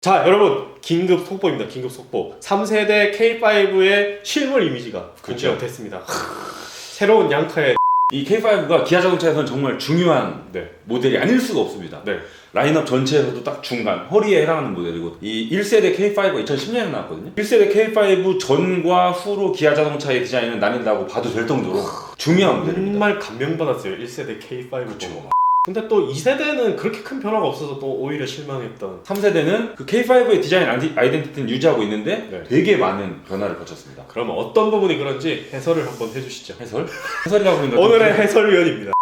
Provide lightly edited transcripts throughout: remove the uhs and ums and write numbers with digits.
자, 여러분, 긴급 속보입니다. 긴급 속보. 3세대 K5의 실물 이미지가 공개가 됐습니다. 새로운 양카의 이 K5가 기아 자동차에서는 정말 중요한 모델이 아닐 수가 없습니다. 라인업 전체에서도 딱 중간, 허리에 해당하는 모델이고, 이 1세대 K5가 2010년에 나왔거든요. 1세대 K5 전과 후로 기아 자동차의 디자인은 나뉜다고 봐도 될 정도로 중요한 모델입니다. 정말 감명받았어요. 1세대 K5 그쵸. 보고. 근데 또 2세대는 그렇게 큰 변화가 없어서 또 오히려 실망했던 3세대는 그 K5의 디자인 아이덴티티는 유지하고 있는데 되게 많은 변화를 거쳤습니다. 그러면 어떤 부분이 그런지 해설을 한번 해주시죠. 해설? 해설이라고 그러니까 오늘의 해설위원입니다.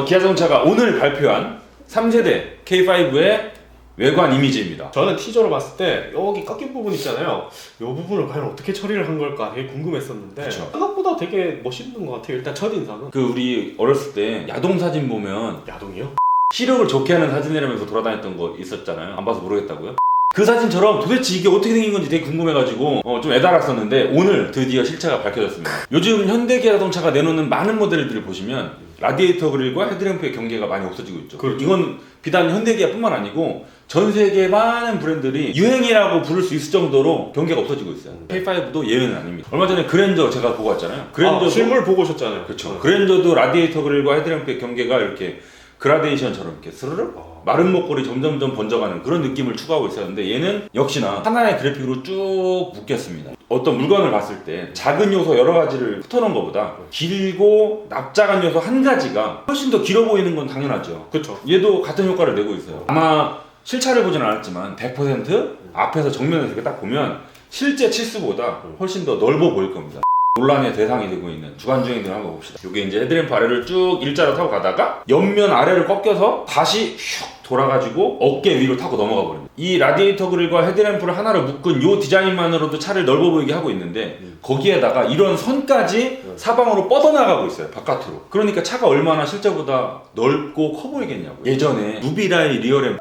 기아 자동차가 오늘 발표한 3세대 K5의 외관 이미지입니다. 저는 티저로 봤을 때 여기 꺾인 부분 있잖아요. 이 부분을 과연 어떻게 처리를 한 걸까 되게 궁금했었는데 그쵸. 생각보다 되게 멋있는 것 같아요. 일단 첫인상은 그 우리 어렸을 때 야동 사진 보면 야동이요? 시력을 좋게 하는 사진이라면서 돌아다녔던 거 있었잖아요. 안 봐서 모르겠다고요? 그 사진처럼 도대체 이게 어떻게 생긴 건지 되게 궁금해가지고 좀 애달았었는데 오늘 드디어 실체가 밝혀졌습니다. 요즘 현대기아 자동차가 내놓는 많은 모델들을 보시면 라디에이터 그릴과 헤드램프의 경계가 많이 없어지고 있죠. 그렇죠. 이건 비단 현대기아뿐만 아니고 전 세계 많은 브랜드들이 유행이라고 부를 수 있을 정도로 경계가 없어지고 있어요. K5도 예외는 아닙니다. 얼마 전에 그랜저 제가 보고 왔잖아요. 그랜저도 실물 보고 오셨잖아요. 그렇죠. 그랜저도 라디에이터 그릴과 헤드램프의 경계가 이렇게 그라데이션처럼 이렇게 스르륵 마른 목걸이 점점점 번져가는 그런 느낌을 추구하고 있었는데 얘는 역시나 하나의 그래픽으로 쭉 묶였습니다. 어떤 물건을 봤을 때 작은 요소 여러 가지를 흩어놓은 것보다 길고 납작한 요소 한 가지가 훨씬 더 길어 보이는 건 당연하죠. 그렇죠. 얘도 같은 효과를 내고 있어요. 아마 실차를 보진 않았지만 100% 앞에서 정면에서 이렇게 딱 보면 실제 치수보다 훨씬 더 넓어 보일 겁니다. 논란의 대상이 되고 있는 주간주행들을 한번 봅시다. 이게 이제 헤드램프 아래를 쭉 일자로 타고 가다가 옆면 아래를 꺾여서 다시 슉 돌아가지고 어깨 위로 타고 넘어가 버립니다. 이 라디에이터 그릴과 헤드램프를 하나로 묶은 이 디자인만으로도 차를 넓어 보이게 하고 있는데 거기에다가 이런 선까지 사방으로 뻗어나가고 있어요. 바깥으로. 그러니까 차가 얼마나 실제보다 넓고 커 보이겠냐고요. 예전에 누비라의 리어램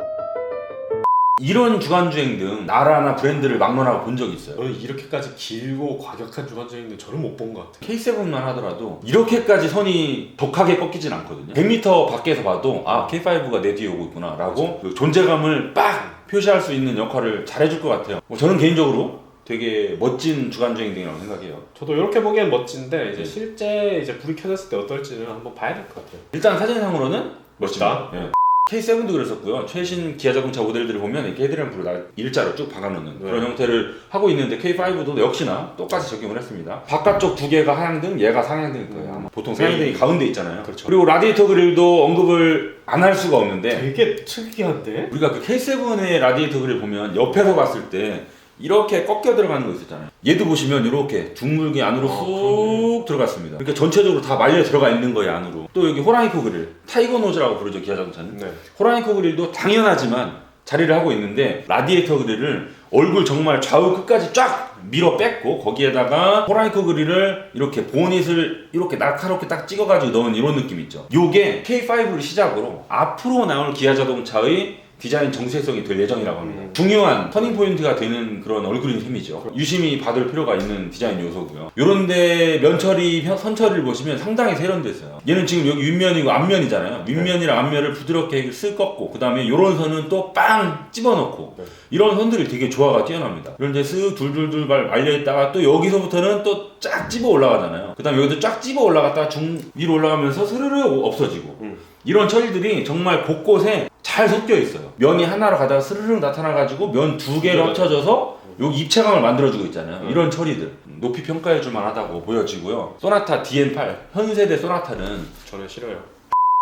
이런 주간주행 등 나라나 브랜드를 막론하고 본 적이 있어요. 저는 이렇게까지 길고 과격한 주간주행도 저는 못 본 것 같아요. K7만 하더라도 이렇게까지 선이 독하게 꺾이진 않거든요. 100m 밖에서 봐도 아 K5가 내 뒤에 오고 있구나 라고 그 존재감을 빡 표시할 수 있는 역할을 잘해줄 것 같아요. 저는 개인적으로 되게 멋진 주간주행등이라고 생각해요. 저도 이렇게 보기엔 멋진데 이제 실제 이제 불이 켜졌을 때 어떨지는 한번 봐야 될 것 같아요. 일단 사진상으로는 멋집니다. 멋있다. K7도 그랬었고요. 최신 기아 자동차 모델들을 보면 이렇게 헤드램프를 일자로 쭉 박아놓는 그런 형태를 하고 있는데 K5도 역시나 똑같이 적용을 했습니다. 바깥쪽 두 개가 하향등, 얘가 상향등일 거예요. 아마. 보통 상향등이 가운데 있잖아요. 그렇죠. 그리고 라디에이터 그릴도 언급을 안 할 수가 없는데 되게 특이한데? 우리가 그 K7의 라디에이터 그릴 보면 옆에서 봤을 때 이렇게 꺾여 들어가는 거 있었잖아요. 얘도 보시면 이렇게 둥글게 안으로 쑥 들어갔습니다. 그러니까 전체적으로 다 말려 들어가 있는 거예요, 안으로. 또 여기 호랑이코 그릴, 타이거 노즈라고 부르죠, 기아 자동차는. 호랑이코 그릴도 당연하지만 자리를 하고 있는데 라디에이터 그릴을 얼굴 정말 좌우 끝까지 쫙 밀어 뺐고 거기에다가 호랑이코 그릴을 이렇게 보닛을 이렇게 날카롭게 딱 찍어가지고 넣은 이런 느낌 있죠. 요게 K5를 시작으로 앞으로 나올 기아 자동차의 디자인 정체성이 될 예정이라고 합니다. 중요한 터닝 포인트가 되는 그런 얼굴인 셈이죠. 유심히 봐둘 필요가 있는 디자인 요소고요. 요런데 면처리, 선처리를 보시면 상당히 세련됐어요. 얘는 지금 여기 윗면이고 앞면이잖아요. 윗면이랑 앞면을 부드럽게 쓱 꺾고 그 다음에 요런 선은 또 빵 집어넣고 이런 선들이 되게 조화가 뛰어납니다. 그런데 쓱 둘둘둘 말려있다가 또 여기서부터는 또 쫙 집어 올라가잖아요. 그 다음에 여기도 쫙 집어 올라갔다가 위로 올라가면서 스르르 없어지고 이런 처리들이 정말 곳곳에 잘 섞여 있어요. 면이 하나로 가다가 스르륵 나타나가지고 면 두 개로 합쳐져서 여기 입체감을 만들어주고 있잖아요. 이런 처리들 높이 평가해줄만 하다고 보여지고요. 소나타 DN8 현세대 소나타는 저는 싫어요.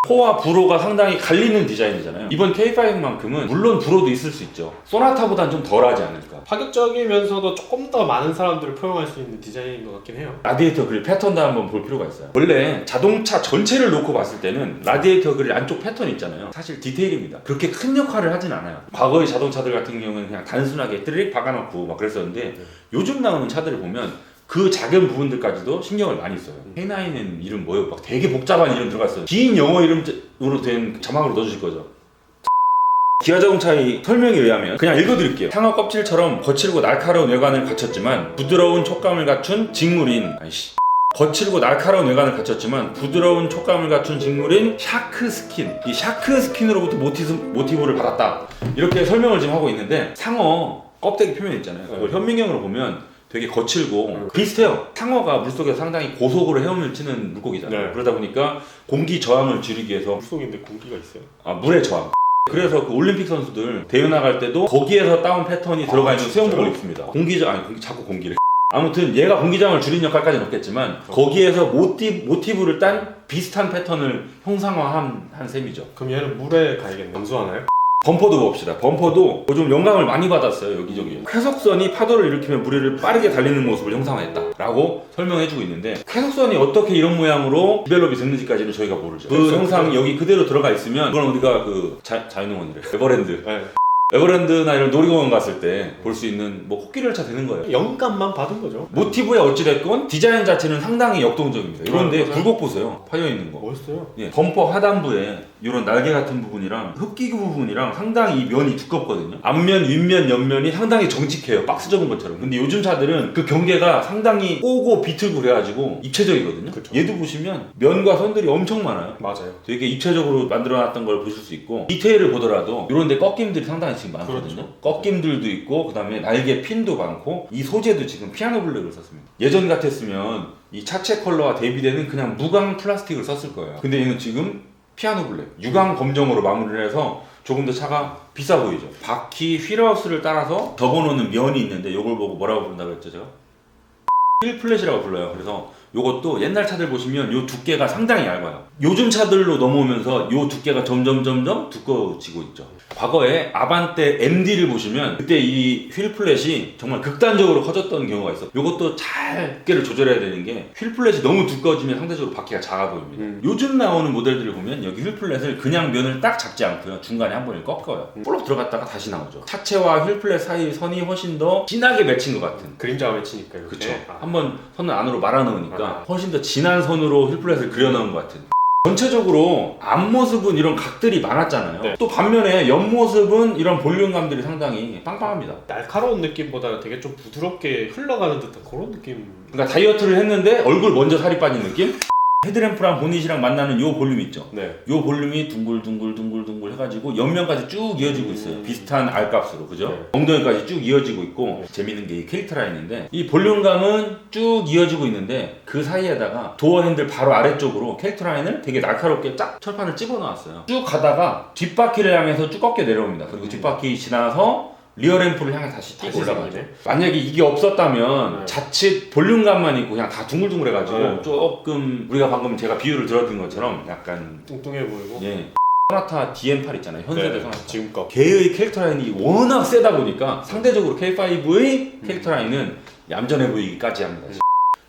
코와 불호가 상당히 갈리는 디자인이잖아요. 이번 K5만큼은 물론 불호도 있을 수 있죠. 소나타보단 좀 덜하지 않을까. 파격적이면서도 조금 더 많은 사람들을 포용할 수 있는 디자인인 것 같긴 해요. 라디에이터 그릴 패턴도 한번 볼 필요가 있어요. 원래 자동차 전체를 놓고 봤을 때는 라디에이터 그릴 안쪽 패턴 있잖아요. 사실 디테일입니다. 그렇게 큰 역할을 하진 않아요. 과거의 자동차들 같은 경우는 그냥 단순하게 드릭 박아놓고 막 그랬었는데 요즘 나오는 차들을 보면 그 작은 부분들까지도 신경을 많이 써요. K9은 이름 뭐예요? 막 되게 복잡한 이름 들어갔어요. 긴 영어 이름으로 된 자막으로 넣어주실 거죠. 기아 자동차의 설명에 의하면 그냥 읽어드릴게요. 상어 껍질처럼 거칠고 날카로운 외관을 갖췄지만 부드러운 촉감을 갖춘 직물인 거칠고 날카로운 외관을 갖췄지만 부드러운 촉감을 갖춘 식물인 샤크 스킨. 이 샤크 스킨으로부터 모티브를 받았다. 이렇게 설명을 지금 하고 있는데 상어 껍데기 표면 있잖아요. 그걸 현미경으로 보면 되게 거칠고 비슷해요. 상어가 물속에서 상당히 고속으로 헤엄을 치는 물고기잖아요. 네. 그러다 보니까 공기 저항을 줄이기 위해서 물속인데 공기가 있어요? 물의 저항. 그래서 그 올림픽 선수들 대회 나갈 때도 거기에서 따온 패턴이 들어가 있는 수영복을 입습니다. 자꾸 공기를. 아무튼 얘가 공기저항을 줄인 역할까지는 없겠지만 거기에서 모티브를 딴 비슷한 패턴을 형상화한 셈이죠. 그럼 얘는 물에 가야겠네. 감수하나요? 범퍼도 봅시다. 범퍼도 좀 영감을 많이 받았어요. 여기저기. 쾌속선이 파도를 일으키며 무리를 빠르게 달리는 모습을 형상화했다 라고 설명해주고 있는데 쾌속선이 어떻게 이런 모양으로 디벨롭이 됐는지까지는 저희가 모르죠. 그 영상이 여기 그대로 들어가 있으면 그건 우리가 그 자연농원이래. 에버랜드. 네. 에버랜드나 이런 놀이공원 갔을 때 볼 수 있는 뭐 코끼리 열차 되는 거예요. 영감만 받은 거죠. 모티브에 어찌됐건 디자인 자체는 상당히 역동적입니다. 이런데 맞아요. 굴곡 보세요. 파여 있는 거. 멋있어요. 예, 범퍼 하단부에 이런 날개 같은 부분이랑 흡기구 부분이랑 상당히 이 면이 두껍거든요. 앞면, 윗면, 옆면이 상당히 정직해요. 박스 접은 것처럼. 근데 요즘 차들은 그 경계가 상당히 꼬고 비틀고 그래가지고 입체적이거든요. 그쵸. 얘도 보시면 면과 선들이 엄청 많아요. 맞아요. 되게 입체적으로 만들어놨던 걸 보실 수 있고 디테일을 보더라도 이런 데 꺾임들이 상당히 지금 많거든요. 그렇죠. 꺾임들도 있고 그 다음에 날개 핀도 많고 이 소재도 지금 피아노 블랙을 썼습니다. 예전 같았으면 이 차체 컬러와 대비되는 그냥 무광 플라스틱을 썼을 거예요. 근데 얘는 지금 피아노 블랙, 유광 검정으로 마무리를 해서 조금 더 차가 비싸 보이죠. 바퀴 휠하우스를 따라서 접어놓는 면이 있는데 이걸 보고 뭐라고 부른다고 했죠 제가? 휠 플랫이라고 불러요. 그래서 요것도 옛날 차들 보시면 요 두께가 상당히 얇아요. 요즘 차들로 넘어오면서 요 두께가 점점 두꺼워지고 있죠. 과거에 아반떼 MD를 보시면 그때 이 휠 플랫이 정말 극단적으로 커졌던 경우가 있어요. 요것도 잘 두께를 조절해야 되는 게 휠 플랫이 너무 두꺼워지면 상대적으로 바퀴가 작아 보입니다. 요즘 나오는 모델들을 보면 여기 휠 플랫을 그냥 면을 딱 잡지 않고요. 중간에 한 번을 꺾어요. 볼록 들어갔다가 다시 나오죠. 차체와 휠 플랫 사이 선이 훨씬 더 진하게 맺힌 것 같은. 그림자가 맺히니까 이렇게. 그쵸. 한번 선을 안으로 말아 넣으니까 훨씬 더 진한 선으로 휠플랫을 그려넣은 것 같은. 전체적으로 앞모습은 이런 각들이 많았잖아요. 네. 또 반면에 옆모습은 이런 볼륨감들이 상당히 빵빵합니다. 날카로운 느낌보다는 되게 좀 부드럽게 흘러가는 듯한 그런 느낌. 그러니까 다이어트를 했는데 얼굴 먼저 살이 빠진 느낌? 헤드램프랑 보닛이랑 만나는 요 볼륨 있죠? 네. 요 볼륨이 둥글둥글 해가지고 옆면까지 쭉 이어지고 있어요. 비슷한 R값으로, 그죠? 네. 엉덩이까지 쭉 이어지고 있고 재밌는 게 이 캐릭터 라인인데 이 볼륨감은 쭉 이어지고 있는데 그 사이에다가 도어 핸들 바로 아래쪽으로 캐릭터 라인을 되게 날카롭게 쫙 철판을 집어넣었어요. 쭉 가다가 뒷바퀴를 향해서 쭉 꺾여 내려옵니다. 그리고 뒷바퀴 지나서 리어램프를 향해 다시 올라가죠. 생기네. 만약에 이게 없었다면 네. 자칫 볼륨감만 있고 그냥 다 둥글둥글해가지고 네. 조금 우리가 방금 제가 비유를 들어드린 것처럼 약간 뚱뚱해 보이고. 예 소나타 DM8 있잖아요. 현세대 네, 소나타. 지금 거. 걔의 캐릭터 라인이 워낙 세다 보니까 상대적으로 K5의 캐릭터 라인은 얌전해 보이기까지 합니다.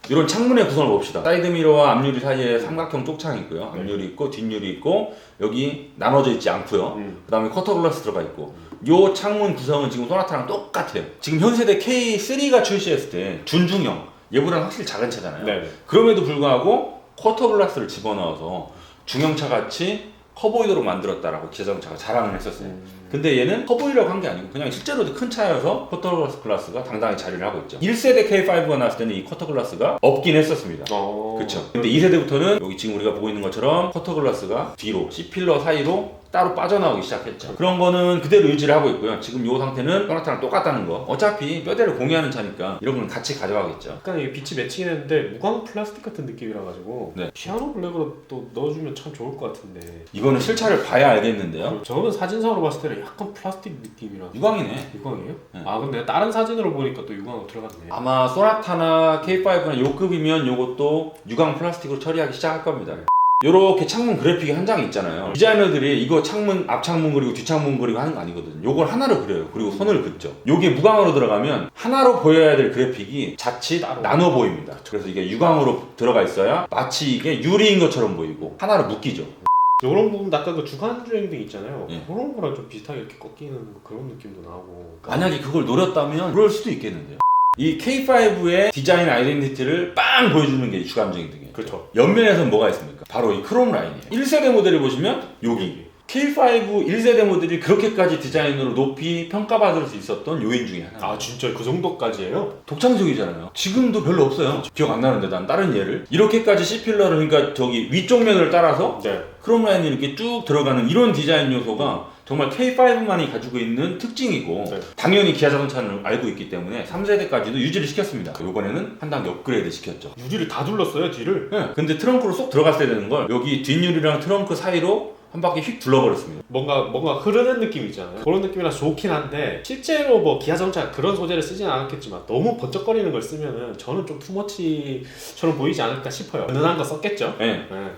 이런 창문의 구성을 봅시다. 사이드미러와 앞유리 사이에 삼각형 쪽창이 있고요. 앞유리 있고 뒷유리 있고 여기 나눠져 있지 않고요. 그 다음에 커터글라스 들어가 있고 요 창문 구성은 지금 소나타랑 똑같아요. 지금 현세대 K3가 출시했을 때 준중형 얘보다는 확실히 작은 차잖아요. 네. 그럼에도 불구하고 커터글라스를 집어넣어서 중형차 같이 커보이도록 만들었다라고 기자동차가 자랑을 했었어요. 근데 얘는 커보이라고 한 게 아니고 그냥 실제로도 큰 차여서 커터글라스가 당당히 자리를 하고 있죠. 1세대 K5가 나왔을 때는 이 커터글라스가 없긴 했었습니다. 그렇죠. 근데 2세대부터는 여기 지금 우리가 보고 있는 것처럼 커터글라스가 뒤로 C필러 사이로 따로 빠져나오기 시작했죠. 그런 거는 그대로 유지를 하고 있고요. 지금 이 상태는 소나타랑 똑같다는 거. 어차피 뼈대를 공유하는 차니까 이런 건 같이 가져가겠죠. 약간 이게 빛이 매칭했는데 무광 플라스틱 같은 느낌이라 가지고 네. 피아노 블랙으로 또 넣어주면 참 좋을 것 같은데. 이거는 실차를 봐야 알겠는데요. 저는 사진상으로 봤을 때는 약간 플라스틱 느낌이라. 유광이네. 유광이에요? 네. 아 근데 다른 사진으로 보니까 또 유광으로 들어갔네. 아마 소나타나 K5나 요 급이면 요것도 유광 플라스틱으로 처리하기 시작할 겁니다. 요렇게 창문 그래픽이 한 장이 있잖아요. 디자이너들이 이거 창문, 앞창문 그리고 뒷창문 그리고 하는 거 아니거든요. 요걸 하나로 그려요. 그리고 선을 긋죠. 요게 무광으로 들어가면 하나로 보여야 될 그래픽이 자칫 나눠 보입니다. 그래서 이게 유광으로 들어가 있어야 마치 이게 유리인 것처럼 보이고 하나로 묶이죠. 이런 부분 아까 그 주간주행등 있잖아요. 예. 그런 거랑 좀 비슷하게 이렇게 꺾이는 그런 느낌도 나고. 만약에 그걸 노렸다면 그럴 수도 있겠는데요. 이 K5의 디자인 아이덴티티를 빵 보여주는 게 주간주행등이에요. 그렇죠. 옆면에서는 뭐가 있습니까? 바로 이 크롬 라인이에요. 1세대 모델을 보시면 여기 K5 1세대 모델이 그렇게까지 디자인으로 높이 평가받을 수 있었던 요인 중에 하나. 아 진짜 그 정도까지예요? 독창적이잖아요. 지금도 별로 없어요. 기억 안 나는데 난 다른 예를 이렇게까지 C필러를 그러니까 저기 위쪽 면을 따라서 네. 크롬 라인이 이렇게 쭉 들어가는 이런 디자인 요소가 정말 K5만이 가지고 있는 특징이고 네. 당연히 기아 자동차는 알고 있기 때문에 3세대까지도 유지를 시켰습니다. 이번에는 한 단계 업그레이드 시켰죠. 유리를 다 둘렀어요 뒤를. 네. 근데 트렁크로 쏙 들어갔어야 되는 걸 여기 뒷유리랑 트렁크 사이로 한 바퀴 휙 둘러버렸습니다. 뭔가 흐르는 느낌 있잖아요. 그런 느낌이라 좋긴 한데 실제로 뭐 기아 자동차 그런 소재를 쓰지는 않았겠지만 너무 번쩍거리는 걸 쓰면은 저는 좀 투머치처럼 보이지 않을까 싶어요. 은은한 거 썼겠죠. 네. 네.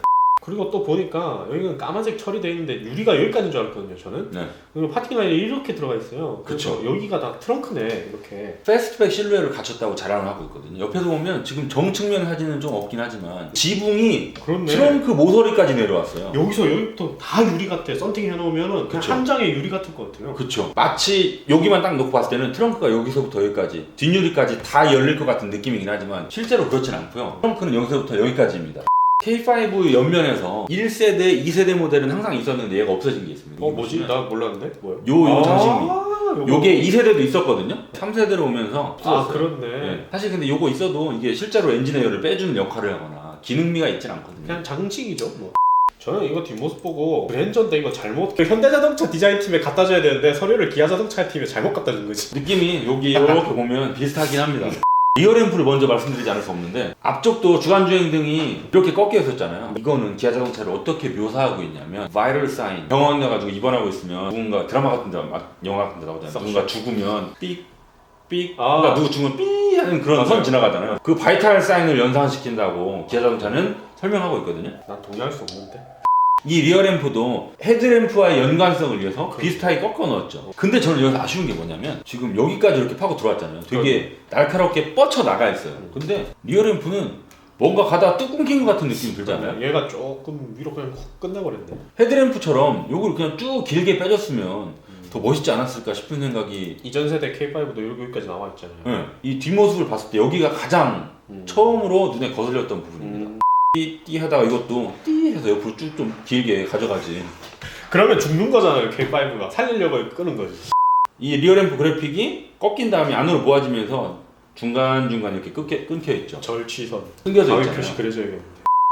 그리고 또 보니까 여기는 까만색 처리되어 있는데 유리가 여기까지인 줄 알았거든요 저는. 네. 그리고 파킹 라인이 이렇게 들어가 있어요. 그래서 그쵸. 여기가 다 트렁크네 이렇게. 패스트백 실루엣을 갖췄다고 자랑을 하고 있거든요. 옆에서 보면 지금 정측면 사진은 좀 없긴 하지만 지붕이 그렇네. 트렁크 모서리까지 내려왔어요. 여기서 여기부터 다 유리 같아. 썬팅 해놓으면은 그냥 그쵸. 한 장의 유리 같을 것 같아요. 그쵸. 마치 여기만 딱 놓고 봤을 때는 트렁크가 여기서부터 여기까지 뒷유리까지 다 열릴 것 같은 느낌이긴 하지만 실제로 그렇진 않고요. 트렁크는 여기서부터 여기까지입니다. K5 옆면에서 1세대, 2세대 모델은 항상 있었는데 얘가 없어진 게 있습니다. 뭐지? 나 몰랐는데? 뭐야? 요 장식이. 요거. 요게 2세대도 있었거든요. 3세대로 오면서 아 없어졌어요. 그렇네. 네. 사실 근데 요거 있어도 이게 실제로 엔진 에어를 빼주는 역할을 하거나 기능미가 있진 않거든요. 그냥 장식이죠 뭐. 저는 이거 뒷모습 보고 그랜저인데 이거 잘못 현대자동차 디자인팀에 갖다 줘야 되는데 서류를 기아자동차 팀에 잘못 갖다 준 거지. 느낌이 여기 이렇게 보면 비슷하긴 합니다. 리어램프를 먼저 말씀드리지 않을 수 없는데 앞쪽도 주간주행등이 이렇게 꺾여 있었잖아요. 이거는 기아 자동차를 어떻게 묘사하고 있냐면 바이럴 사인 병원 가가지고 입원하고 있으면 누군가 드라마 같은 데 영화 같은 데 나오잖아요. 누군가 죽으면 삑 그러니까 누구 죽으면 삐 하는 그런 맞아요. 선 지나가잖아요. 그 바이탈 사인을 연상시킨다고 기아 자동차는 설명하고 있거든요. 난 동의할 수 없는데. 이 리어램프도 헤드램프와의 연관성을 위해서 비슷하게 꺾어 넣었죠. 근데 저는 여기서 아쉬운 게 뭐냐면 지금 여기까지 이렇게 파고 들어왔잖아요. 되게 날카롭게 뻗쳐 나가 있어요. 근데 리어램프는 뭔가 가다가 뚝 끊긴 것 같은 느낌이 들잖아요. 얘가 조금 위로 그냥 훅 끝나버렸네. 헤드램프처럼 요걸 그냥 쭉 길게 빼줬으면 더 멋있지 않았을까 싶은 생각이. 이전 세대 K5도 여기까지 나와 있잖아요. 네. 이 뒷모습을 봤을 때 여기가 가장 처음으로 눈에 거슬렸던 부분입니다. 띠 하다가 이것도 띠 해서 옆으로 쭉 좀 길게 가져가지. 그러면 죽는 거잖아요 K5가. 살리려고 끄는 거지. 이 리어램프 그래픽이 꺾인 다음에 안으로 모아지면서 중간중간 이렇게 끊겨 있죠. 절취선. 숨겨져 가위 있잖아요. 표시 그려져야겠는데.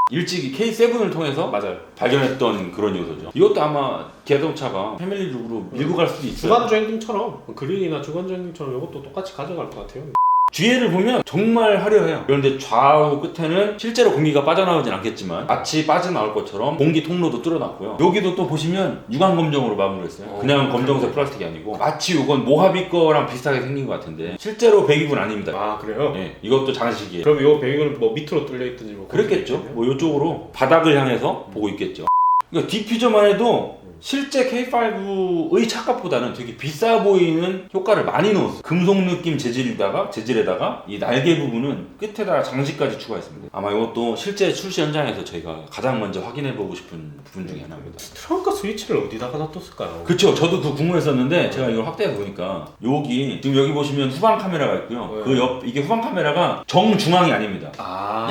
일찍이 K7을 통해서 맞아요. 발견했던 그런 요소죠. 이것도 아마 기아자동차가 패밀리룩으로 밀고 갈 수도 있어요. 주간주행등처럼 그린이나 주간주행등처럼 이것도 똑같이 가져갈 것 같아요. 뒤에를 보면 정말 화려해요. 그런데 좌우 끝에는 실제로 공기가 빠져나오진 않겠지만 마치 빠져나올 것처럼 공기 통로도 뚫어놨고요. 여기도 또 보시면 유광 검정으로 마무리했어요. 그냥 검정색 플라스틱이 아니고 마치 이건 모하비 거랑 비슷하게 생긴 것 같은데 실제로 배기구는 아닙니다. 아 그래요? 네, 이것도 장식이에요. 그럼 이 배경은 뭐 밑으로 뚫려 있든지 뭐 그랬겠죠. 뭐 이쪽으로 바닥을 향해서 보고 있겠죠. 그러니까 디퓨저만 해도 실제 K5의 차값보다는 되게 비싸 보이는 효과를 많이 넣었어요. 금속 느낌 재질에다가 이 날개 부분은 끝에다가 장식까지 추가했습니다. 아마 이것도 실제 출시 현장에서 저희가 가장 먼저 확인해보고 싶은 부분 중에 하나입니다. 트렁크 스위치를 어디다가 놔뒀을까요? 그쵸. 저도 그거 궁금했었는데 제가 이걸 확대해 보니까 지금 여기 보시면 후방 카메라가 있고요. 네. 이게 후방 카메라가 정중앙이 아닙니다.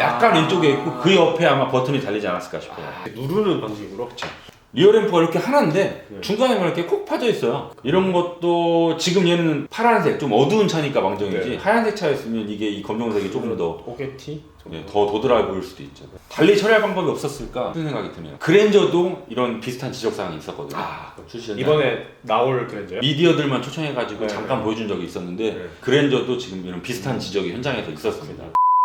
약간 왼쪽에 있고 그 옆에 아마 버튼이 달리지 않았을까 싶어요. 누르는 방식으로. 그쵸. 리어램프가 이렇게 하나인데 네. 중간에만 이렇게 콕 파져 있어요. 이런 것도 지금 얘는 파란색 좀 어두운 차니까 망정이지 네. 하얀색 차였으면 이게 이 검정색이 조금 더 오게티? 더 도드라해 보일 수도 있죠. 달리 처리할 방법이 없었을까 하는 생각이 드네요. 그랜저도 이런 비슷한 지적사항이 있었거든요. 출시 현장. 이번에 나올 그랜저요? 미디어들만 초청해가지고 네, 잠깐 네. 보여준 적이 있었는데 네. 그랜저도 지금 이런 비슷한 지적이 현장에서 있었습니다.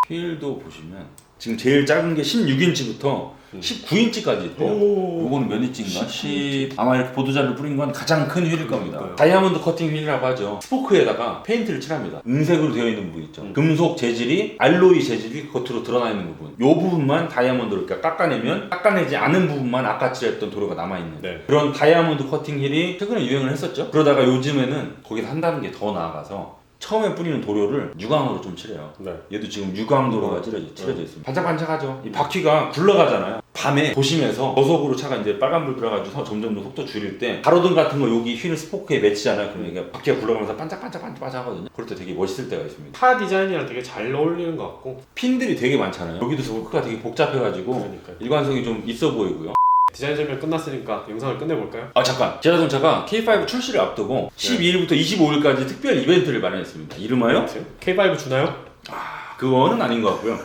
휠도 보시면 지금 제일 작은 게 16인치부터 19인치까지 있대요. 요거는 몇 인치인가? 10. 아마 이렇게 보도자를 뿌린 건 가장 큰 휠일 겁니다. 그러니까요. 다이아몬드 커팅 휠이라고 하죠. 스포크에다가 페인트를 칠합니다. 은색으로 되어 있는 부분 있죠. 금속 재질이 알로이 재질이 겉으로 드러나 있는 부분. 요 부분만 다이아몬드로 이렇게 깎아내면 깎아내지 않은 부분만 아까 칠했던 도료가 남아 있는 네. 그런 다이아몬드 커팅 휠이 최근에 유행을 했었죠. 그러다가 요즘에는 거기서 한 단계 더 나아가서 처음에 뿌리는 도료를 유광으로 좀 칠해요. 네. 얘도 지금 유광 도료가 칠해져 있습니다. 반짝반짝하죠. 이 바퀴가 굴러가잖아요. 밤에 도심에서 저속으로 차가 이제 빨간불 들어가지고 점점 더 속도 줄일 때 가로등 같은 거 여기 휠 스포크에 맺히잖아요. 그러면 이게 바퀴가 굴러가면서 반짝반짝 하거든요. 그럴 때 되게 멋있을 때가 있습니다. 차 디자인이랑 되게 잘 어울리는 것 같고. 핀들이 되게 많잖아요. 여기도 스포크가 되게 복잡해가지고 그러니까요. 일관성이 좀 있어 보이고요. 디자인 설명 끝났으니까 영상을 끝내볼까요? 아 잠깐, 기아자동차가 K5 출시를 앞두고 12일부터 25일까지 특별 이벤트를 마련했습니다. 이름하여? K5 주나요? 그거는 아닌 것 같고요.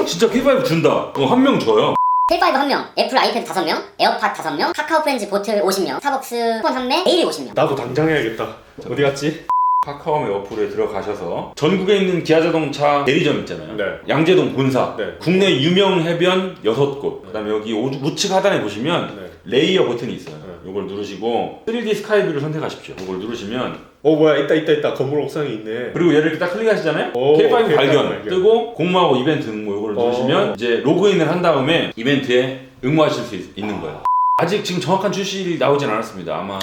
진짜 K5 준다. 한 명 줘요. K5 1명, 애플 아이패드 5명, 에어팟 5명, 카카오 프렌즈 보트 50명, 스타벅스 쿠폰 3매, 네일이 50명. 나도 당장 해야겠다. 어디 갔지? 카카오 어플에 들어가셔서 전국에 있는 기아자동차 대리점 있잖아요. 네. 양재동 본사, 네. 국내 유명 해변 6곳. 그다음에 여기 우측 하단에 보시면 네. 레이어 버튼이 있어요. 네. 이걸 누르시고 3D 스카이뷰를 선택하십시오. 이걸 누르시면 뭐야 있다 건물 옥상에 있네. 그리고 얘를 이렇게 딱 클릭하시잖아요. 오, K5 K5 발견 발견. 뜨고 공모하고 이벤트 응모 이걸 누르시면 이제 로그인을 한 다음에 이벤트에 응모하실 수 있는 거예요. 아직 지금 정확한 출시일이 나오진 않았습니다. 아마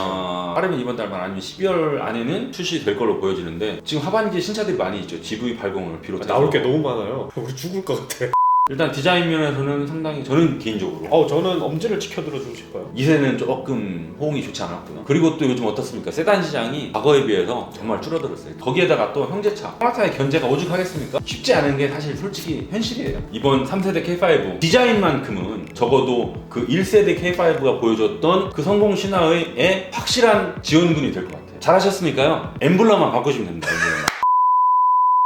빠르면 이번 달만 아니면 12월 안에는 출시될 걸로 보여지는데 지금 하반기에 신차들이 많이 있죠. GV80을 비롯해서 나올 게 너무 많아요. 우리 죽을 것 같아. 일단 디자인 면에서는 상당히 저는 개인적으로 저는 엄지를 치켜들어주고 싶어요. 2세는 조금 호응이 좋지 않았구나. 그리고 또 요즘 어떻습니까? 세단 시장이 과거에 비해서 정말 줄어들었어요. 거기에다가 또 형제차 소나타의 견제가 오죽하겠습니까? 쉽지 않은 게 사실 솔직히 현실이에요. 이번 3세대 K5 디자인만큼은 적어도 그 1세대 K5가 보여줬던 그 성공 신화의 확실한 지원군이 될 것 같아요. 잘하셨으니까요. 엠블럼만 바꾸시면 됩니다.